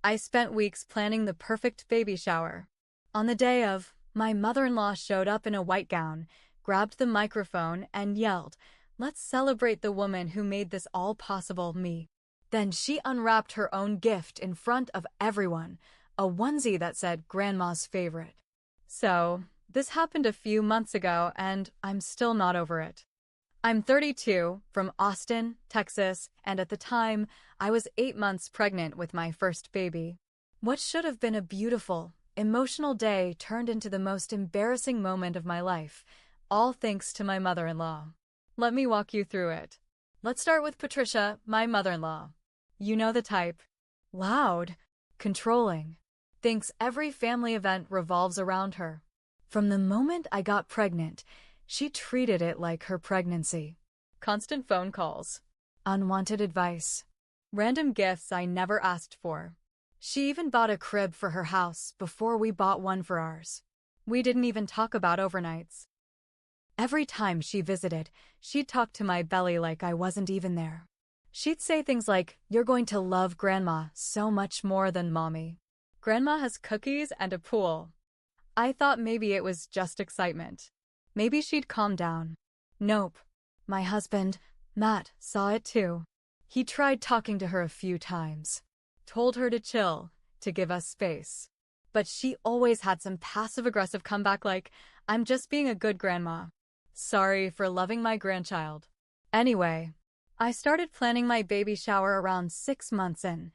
I spent weeks planning the perfect baby shower. On the day of, my mother-in-law showed up in a white gown, grabbed the microphone, and yelled, "Let's celebrate the woman who made this all possible, me." Then she unwrapped her own gift in front of everyone, a onesie that said Grandma's favorite. So, this happened a few months ago, and I'm still not over it. I'm 32, from Austin, Texas, and at the time, I was 8 months pregnant with my first baby. What should have been a beautiful, emotional day turned into the most embarrassing moment of my life, all thanks to my mother-in-law. Let me walk you through it. Let's start with Patricia, my mother-in-law. You know the type. Loud, controlling. Thinks every family event revolves around her. From the moment I got pregnant, she treated it like her pregnancy. Constant phone calls. Unwanted advice. Random gifts I never asked for. She even bought a crib for her house before we bought one for ours. We didn't even talk about overnights. Every time she visited, she'd talk to my belly like I wasn't even there. She'd say things like, "You're going to love Grandma so much more than Mommy. Grandma has cookies and a pool." I thought maybe it was just excitement. Maybe she'd calm down. Nope. My husband, Matt, saw it too. He tried talking to her a few times. Told her to chill, to give us space. But she always had some passive-aggressive comeback like, "I'm just being a good grandma. Sorry for loving my grandchild." Anyway, I started planning my baby shower around 6 months in.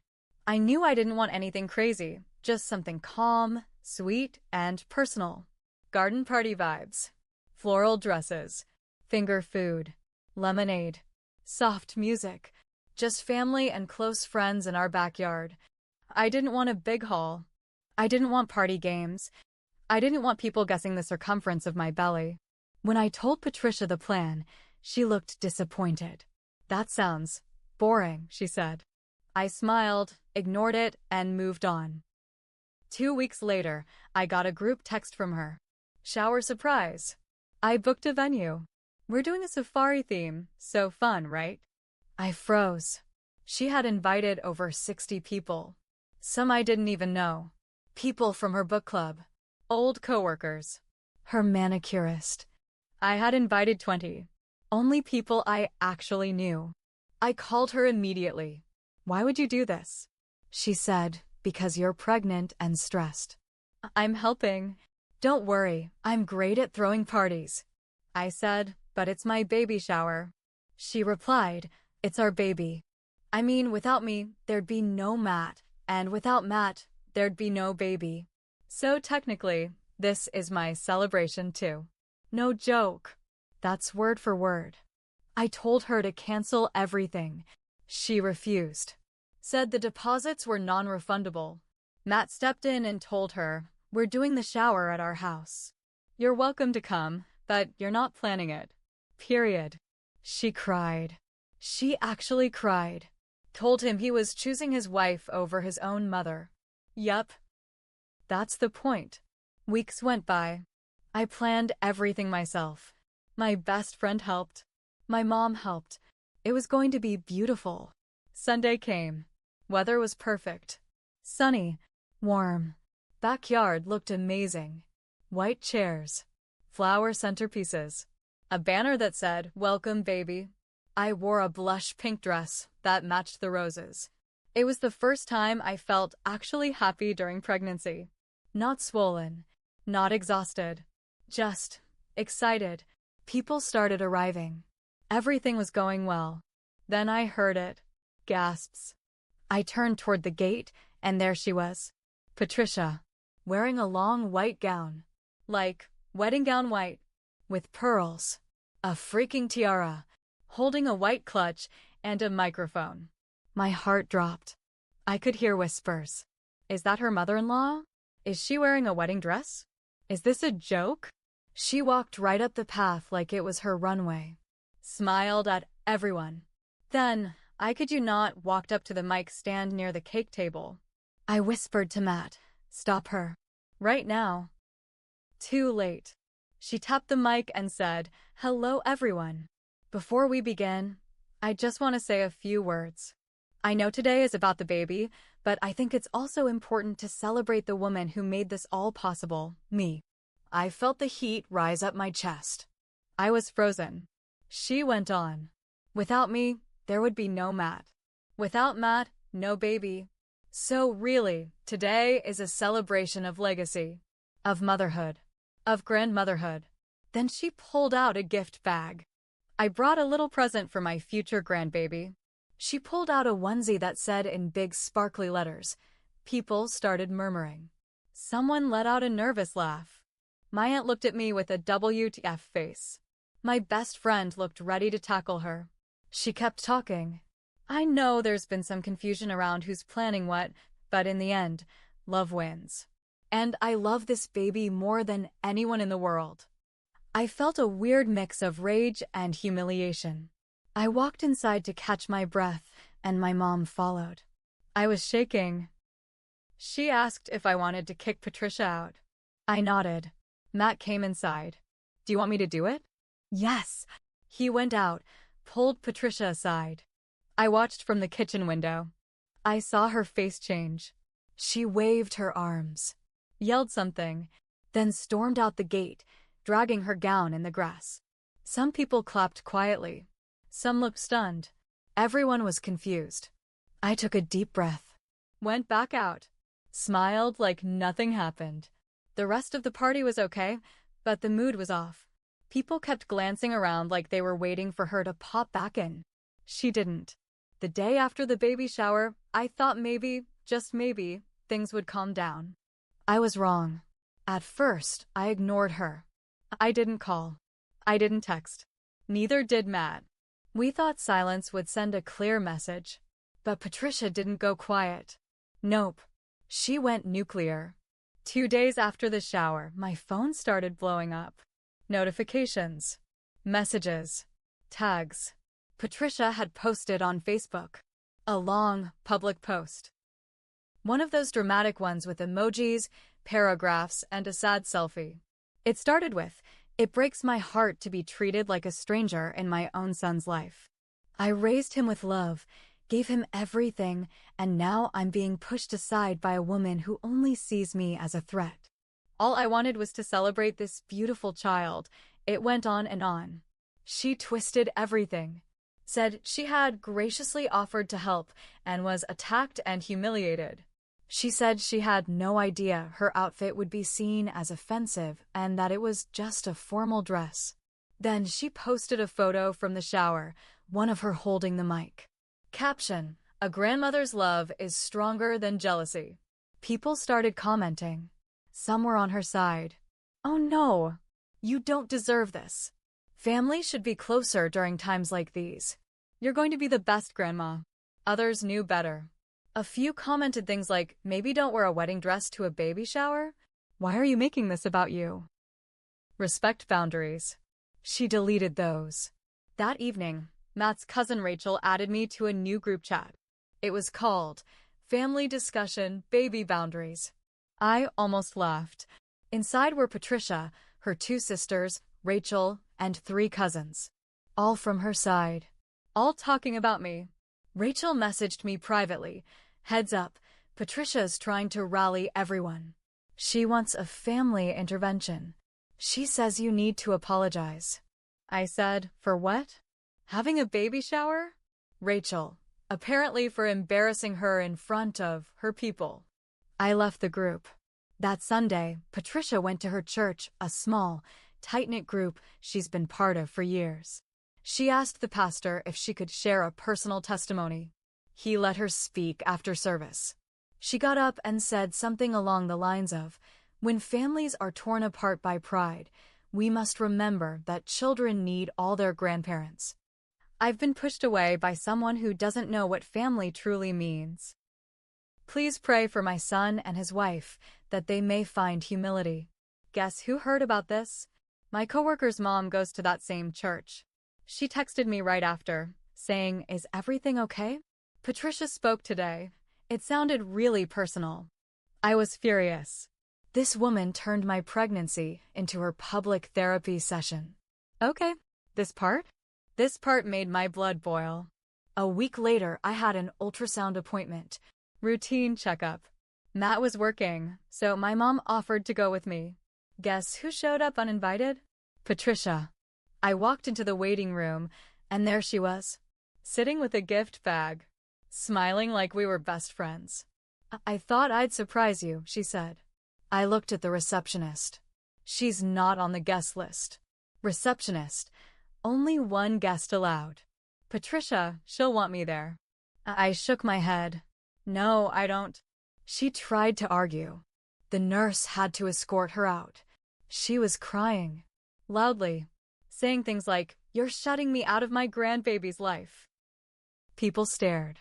I knew I didn't want anything crazy, just something calm, sweet, and personal. Garden party vibes. Floral dresses. Finger food. Lemonade. Soft music. Just family and close friends in our backyard. I didn't want a big hall. I didn't want party games. I didn't want people guessing the circumference of my belly. When I told Patricia the plan, she looked disappointed. "That sounds boring," she said. I smiled, ignored it, and moved on. 2 weeks later, I got a group text from her. "Shower surprise. I booked a venue. We're doing a safari theme, so fun, right?" I froze. She had invited over 60 people. Some I didn't even know. People from her book club. Old coworkers. Her manicurist. I had invited 20. Only people I actually knew. I called her immediately. "Why would you do this?" She said, "Because you're pregnant and stressed." "I'm helping. Don't worry, I'm great at throwing parties." I said, "But it's my baby shower." She replied, "It's our baby. I mean, without me, there'd be no Matt, and without Matt, there'd be no baby. So technically, this is my celebration too." No joke. That's word for word. I told her to cancel everything. She refused. Said the deposits were non-refundable. Matt stepped in and told her, "We're doing the shower at our house. You're welcome to come, but you're not planning it. Period." She cried. She actually cried. Told him he was choosing his wife over his own mother. Yup. That's the point. Weeks went by. I planned everything myself. My best friend helped. My mom helped. It was going to be beautiful. Sunday came. Weather was perfect. Sunny, warm. Backyard looked amazing. White chairs. Flower centerpieces. A banner that said, "Welcome, baby." I wore a blush pink dress that matched the roses. It was the first time I felt actually happy during pregnancy. Not swollen. Not exhausted. Just excited. People started arriving. Everything was going well. Then I heard it. Gasps. I turned toward the gate, and there she was. Patricia. Wearing a long white gown. Like, wedding gown white. With pearls. A freaking tiara. Holding a white clutch and a microphone. My heart dropped. I could hear whispers. Is that her mother-in-law? Is she wearing a wedding dress? Is this a joke? She walked right up the path like it was her runway. Smiled at everyone. Then, I kid you not, walked up to the mic stand near the cake table. I whispered to Matt, "Stop her. Right now." Too late. She tapped the mic and said, "Hello, everyone. Before we begin, I just want to say a few words. I know today is about the baby, But I think it's also important to celebrate the woman who made this all possible, me. I felt the heat rise up my chest. I was frozen. She went on. Without me, there would be no Matt. Without Matt, no baby. So really, today is a celebration of legacy, of motherhood, of grandmotherhood. Then she pulled out a gift bag. I brought a little present for my future grandbaby. She pulled out a onesie that said in big sparkly letters. People started murmuring. Someone let out a nervous laugh. My aunt looked at me with a WTF face. My best friend looked ready to tackle her. She kept talking. I know there's been some confusion around who's planning what, but in the end, love wins. And I love this baby more than anyone in the world. I felt a weird mix of rage and humiliation. I walked inside to catch my breath, and my mom followed. I was shaking. She asked if I wanted to kick Patricia out. I nodded. Matt came inside. Do you want me to do it? Yes. He went out, pulled Patricia aside. I watched from the kitchen window. I saw her face change. She waved her arms, yelled something, then stormed out the gate, dragging her gown in the grass. Some people clapped quietly. Some looked stunned. Everyone was confused. I took a deep breath, went back out, smiled like nothing happened. The rest of the party was okay, but the mood was off. People kept glancing around like they were waiting for her to pop back in. She didn't. The day after the baby shower, I thought maybe, just maybe, things would calm down. I was wrong. At first, I ignored her. I didn't call. I didn't text. Neither did Matt. We thought silence would send a clear message. But Patricia didn't go quiet. Nope. She went nuclear. 2 days after the shower, my phone started blowing up. Notifications. Messages. Tags. Patricia had posted on Facebook. A long, public post. One of those dramatic ones with emojis, paragraphs, and a sad selfie. It started with, "It breaks my heart to be treated like a stranger in my own son's life. I raised him with love, gave him everything, and now I'm being pushed aside by a woman who only sees me as a threat. All I wanted was to celebrate this beautiful child." It went on and on. She twisted everything. Said she had graciously offered to help and was attacked and humiliated. She said she had no idea her outfit would be seen as offensive and that it was just a formal dress. Then she posted a photo from the shower, one of her holding the mic. Caption: "A grandmother's love is stronger than jealousy." People started commenting. Some were on her side. "Oh no, you don't deserve this. Family should be closer during times like these. You're going to be the best grandma." Others knew better. A few commented things like, "Maybe don't wear a wedding dress to a baby shower? Why are you making this about you?" Respect boundaries. She deleted those. That evening, Matt's cousin Rachel added me to a new group chat. It was called Family Discussion Baby Boundaries. I almost laughed. Inside were Patricia, her 2 sisters, Rachel, and 3 cousins. All from her side. All talking about me. Rachel messaged me privately. "Heads up, Patricia's trying to rally everyone. She wants a family intervention. She says you need to apologize." I said, "For what?" "Having a baby shower?" Rachel, apparently for embarrassing her in front of her people. I left the group. That Sunday, Patricia went to her church, a small, tight-knit group she's been part of for years. She asked the pastor if she could share a personal testimony. He let her speak after service. She got up and said something along the lines of, "When families are torn apart by pride, we must remember that children need all their grandparents. I've been pushed away by someone who doesn't know what family truly means. Please pray for my son and his wife, that they may find humility." Guess who heard about this? My coworker's mom goes to that same church. She texted me right after, saying, "Is everything okay? Patricia spoke today. It sounded really personal." I was furious. This woman turned my pregnancy into her public therapy session. Okay, this part? This part made my blood boil. A week later, I had an ultrasound appointment. Routine checkup. Matt was working, so my mom offered to go with me. Guess who showed up uninvited? Patricia. I walked into the waiting room, and there she was, sitting with a gift bag, smiling like we were best friends. I thought I'd surprise you, she said. I looked at the receptionist. She's not on the guest list. Receptionist. Only one guest allowed. Patricia, she'll want me there. I shook my head. No, I don't. She tried to argue. The nurse had to escort her out. She was crying. Loudly. Saying things like, "You're shutting me out of my grandbaby's life." People stared.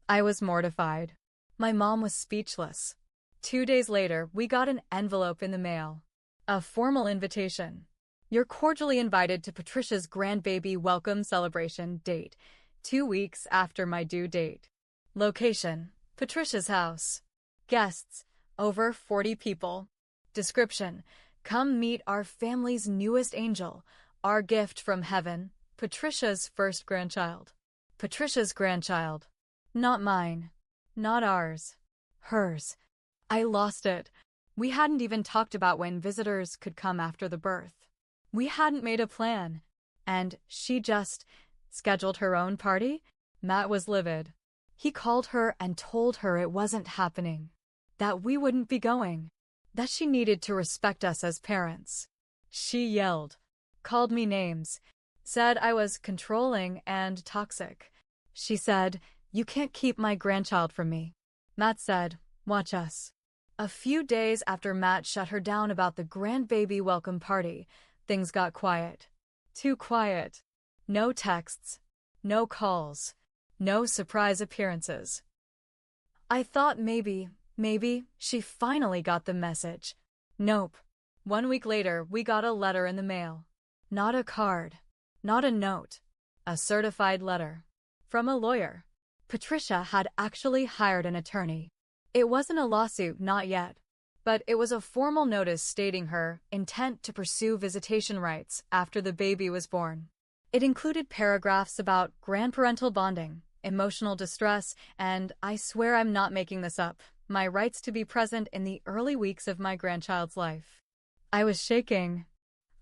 I was mortified. My mom was speechless. 2 days later, we got an envelope in the mail. A formal invitation. You're cordially invited to Patricia's grandbaby welcome celebration date, 2 weeks after my due date. Location, Patricia's house. Guests, over 40 people. Description, come meet our family's newest angel, our gift from heaven, Patricia's first grandchild. Patricia's grandchild. Not mine. Not ours. Hers. I lost it. We hadn't even talked about when visitors could come after the birth. We hadn't made a plan. And she just scheduled her own party? Matt was livid. He called her and told her it wasn't happening. That we wouldn't be going. That she needed to respect us as parents. She yelled. Called me names. Said I was controlling and toxic. She said, "You can't keep my grandchild from me." Matt said, "Watch us." A few days after Matt shut her down about the grandbaby welcome party, things got quiet. Too quiet. No texts. No calls. No surprise appearances. I thought maybe she finally got the message. Nope. 1 week later, we got a letter in the mail. Not a card. Not a note. A certified letter. From a lawyer. Patricia had actually hired an attorney. It wasn't a lawsuit, not yet. But it was a formal notice stating her intent to pursue visitation rights after the baby was born. It included paragraphs about grandparental bonding, emotional distress, and I swear I'm not making this up, my rights to be present in the early weeks of my grandchild's life. I was shaking.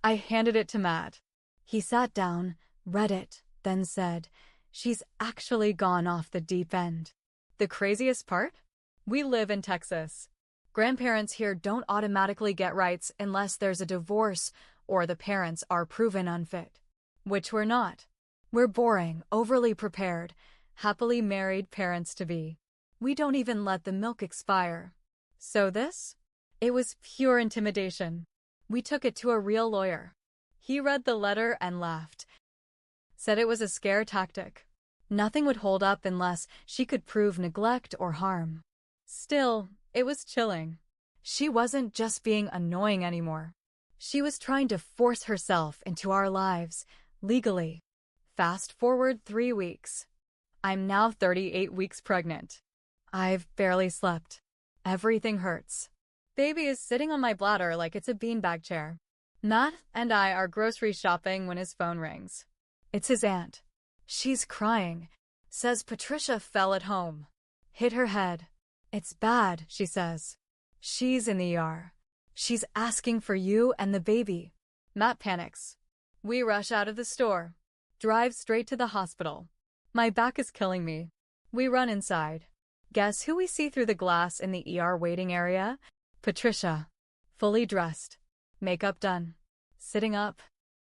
I handed it to Matt. He sat down, read it, then said, "She's actually gone off the deep end." The craziest part? We live in Texas. Grandparents here don't automatically get rights unless there's a divorce or the parents are proven unfit. Which we're not. We're boring, overly prepared, happily married parents-to-be. We don't even let the milk expire. So this? It was pure intimidation. We took it to a real lawyer. He read the letter and laughed. Said it was a scare tactic. Nothing would hold up unless she could prove neglect or harm. Still, it was chilling. She wasn't just being annoying anymore. She was trying to force herself into our lives, legally. Fast forward 3 weeks. I'm now 38 weeks pregnant. I've barely slept. Everything hurts. Baby is sitting on my bladder like it's a beanbag chair. Matt and I are grocery shopping when his phone rings. It's his aunt. She's crying. Says Patricia fell at home. Hit her head. It's bad, she says. She's in the ER. She's asking for you and the baby. Matt panics. We rush out of the store. Drive straight to the hospital. My back is killing me. We run inside. Guess who we see through the glass in the ER waiting area? Patricia. Fully dressed. Makeup done. Sitting up.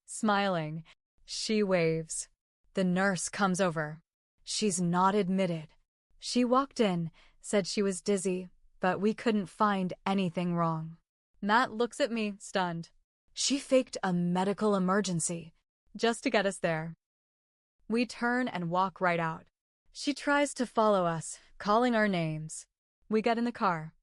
Smiling. She waves. The nurse comes over. She's not admitted. She walked in, said she was dizzy, but we couldn't find anything wrong. Matt looks at me, stunned. She faked a medical emergency, just to get us there. We turn and walk right out. She tries to follow us, calling our names. We get in the car.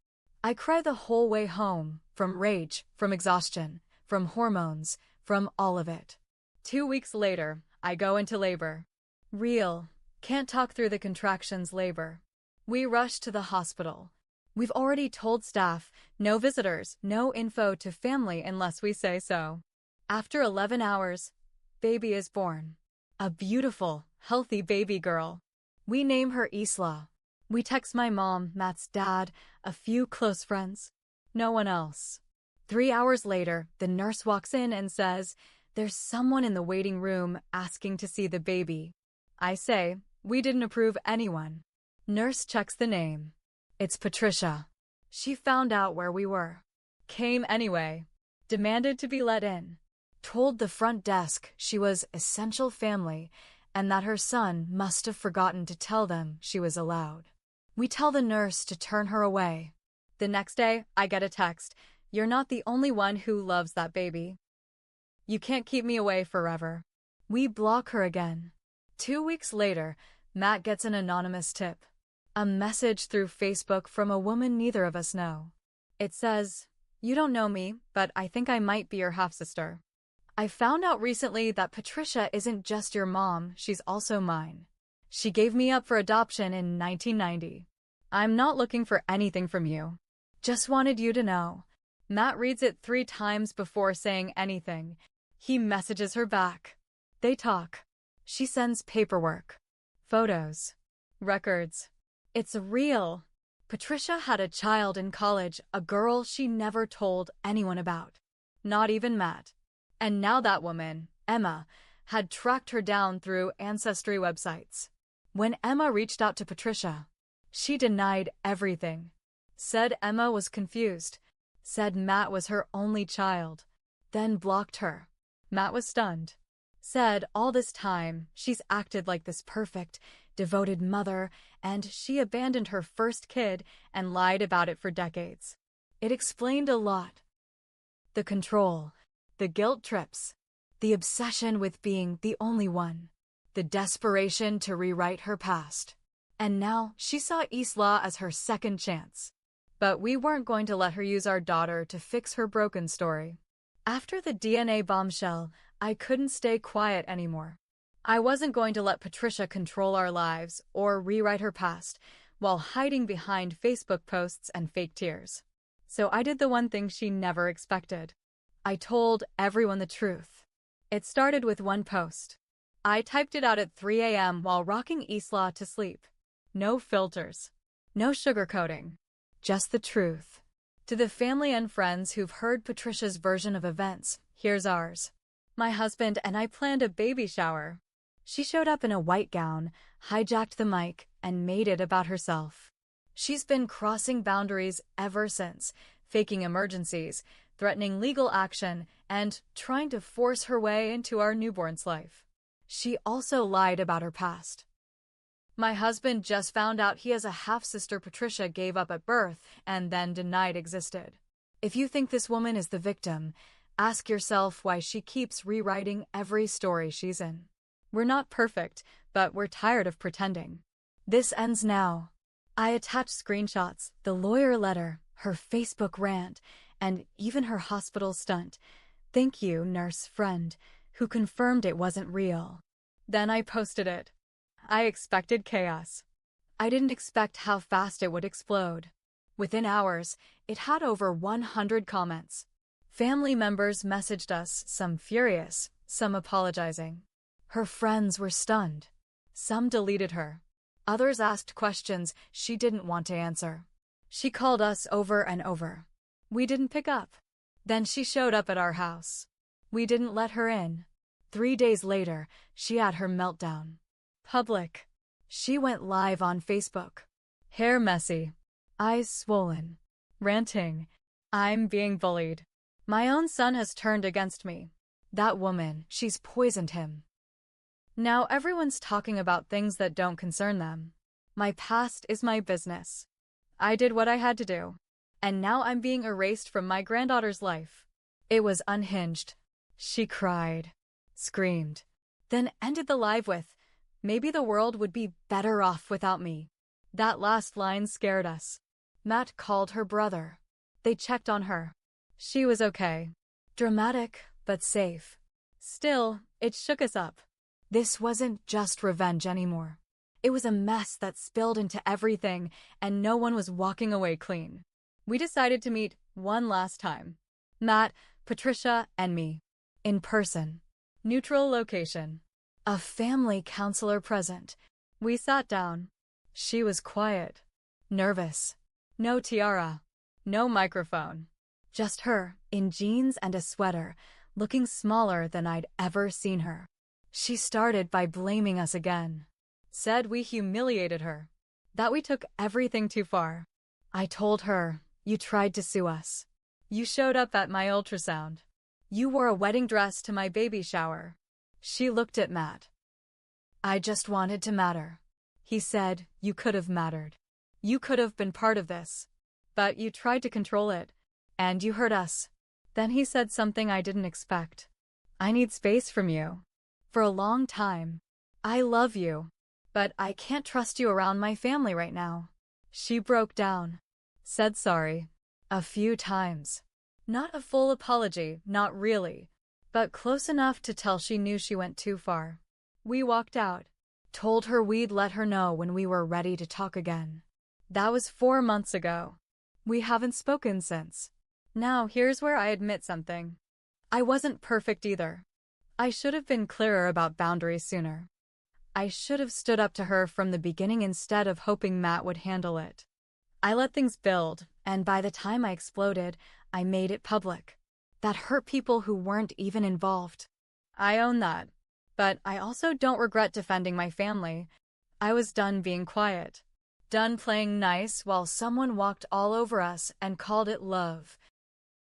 I cry the whole way home, from rage, from exhaustion, from hormones, from all of it. 2 weeks later, I go into labor. Real, can't talk through the contractions labor. We rush to the hospital. We've already told staff, no visitors, no info to family unless we say so. After 11 hours, baby is born. A beautiful, healthy baby girl. We name her Isla. We text my mom, Matt's dad, a few close friends. No one else. 3 hours later, the nurse walks in and says, "There's someone in the waiting room asking to see the baby." I say, "We didn't approve anyone." Nurse checks the name. It's Patricia. She found out where we were. Came anyway. Demanded to be let in. Told the front desk she was essential family and that her son must have forgotten to tell them she was allowed. We tell the nurse to turn her away. The next day, I get a text. "You're not the only one who loves that baby. You can't keep me away forever." We block her again. 2 weeks later, Matt gets an anonymous tip. A message through Facebook from a woman neither of us know. It says, "You don't know me, but I think I might be your half-sister. I found out recently that Patricia isn't just your mom, she's also mine. She gave me up for adoption in 1990. I'm not looking for anything from you. Just wanted you to know." Matt reads it 3 times before saying anything. He messages her back. They talk. She sends paperwork, photos, records. It's real. Patricia had a child in college, a girl she never told anyone about. Not even Matt. And now that woman, Emma, had tracked her down through ancestry websites. When Emma reached out to Patricia, she denied everything. Said Emma was confused. Said Matt was her only child. Then blocked her. Matt was stunned. Said all this time she's acted like this perfect, devoted mother, and she abandoned her first kid and lied about it for decades. It explained a lot. The control, the guilt trips, the obsession with being the only one, the desperation to rewrite her past. And now she saw Isla as her second chance. But we weren't going to let her use our daughter to fix her broken story. After the DNA bombshell, I couldn't stay quiet anymore. I wasn't going to let Patricia control our lives or rewrite her past while hiding behind Facebook posts and fake tears. So I did the one thing she never expected. I told everyone the truth. It started with one post. I typed it out at 3 a.m. while rocking Isla to sleep. No filters. No sugarcoating. Just the truth. To the family and friends who've heard Patricia's version of events, here's ours. My husband and I planned a baby shower. She showed up in a white gown, hijacked the mic, and made it about herself. She's been crossing boundaries ever since, faking emergencies, threatening legal action, and trying to force her way into our newborn's life. She also lied about her past. My husband just found out he has a half-sister Patricia gave up at birth and then denied existed. If you think this woman is the victim, ask yourself why she keeps rewriting every story she's in. We're not perfect, but we're tired of pretending. This ends now. I attached screenshots, the lawyer letter, her Facebook rant, and even her hospital stunt. Thank you, nurse friend, who confirmed it wasn't real. Then I posted it. I expected chaos. I didn't expect how fast it would explode. Within hours, it had over 100 comments. Family members messaged us, some furious, some apologizing. Her friends were stunned. Some deleted her. Others asked questions she didn't want to answer. She called us over and over. We didn't pick up. Then she showed up at our house. We didn't let her in. 3 days later, she had her meltdown. Public. She went live on Facebook. Hair messy. Eyes swollen. Ranting. I'm being bullied. My own son has turned against me. That woman, she's poisoned him. Now everyone's talking about things that don't concern them. My past is my business. I did what I had to do. And now I'm being erased from my granddaughter's life. It was unhinged. She cried. Screamed. Then ended the live with, "Maybe the world would be better off without me." That last line scared us. Matt called her brother. They checked on her. She was okay. Dramatic, but safe. Still, it shook us up. This wasn't just revenge anymore. It was a mess that spilled into everything, and no one was walking away clean. We decided to meet one last time. Matt, Patricia, and me. In person. Neutral location. A family counselor present. We sat down. She was quiet, nervous. No tiara, no microphone. Just her, in jeans and a sweater, looking smaller than I'd ever seen her. She started by blaming us again. Said we humiliated her. That we took everything too far. I told her, you tried to sue us. You showed up at my ultrasound. You wore a wedding dress to my baby shower. She looked at Matt. I just wanted to matter. He said, you could have mattered. You could have been part of this. But you tried to control it. And you hurt us. Then he said something I didn't expect. I need space from you. For a long time. I love you. But I can't trust you around my family right now. She broke down. Said sorry. A few times. Not a full apology, not really. But close enough to tell she knew she went too far. We walked out. Told her we'd let her know when we were ready to talk again. That was 4 months ago. We haven't spoken since. Now here's where I admit something. I wasn't perfect either. I should have been clearer about boundaries sooner. I should have stood up to her from the beginning instead of hoping Matt would handle it. I let things build, and by the time I exploded, I made it public. That hurt people who weren't even involved. I own that. But I also don't regret defending my family. I was done being quiet. Done playing nice while someone walked all over us and called it love.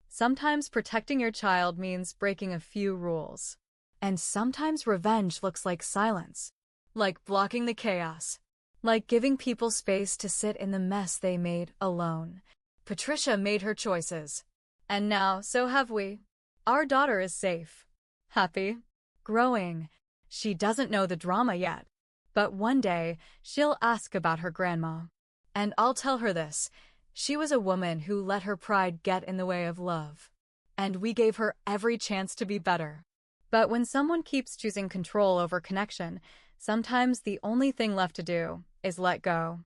Sometimes protecting your child means breaking a few rules. And sometimes revenge looks like silence. Like blocking the chaos. Like giving people space to sit in the mess they made alone. Patricia made her choices. And now, so have we. Our daughter is safe. Happy. Growing. She doesn't know the drama yet. But one day, she'll ask about her grandma. And I'll tell her this. She was a woman who let her pride get in the way of love. And we gave her every chance to be better. But when someone keeps choosing control over connection, sometimes the only thing left to do is let go.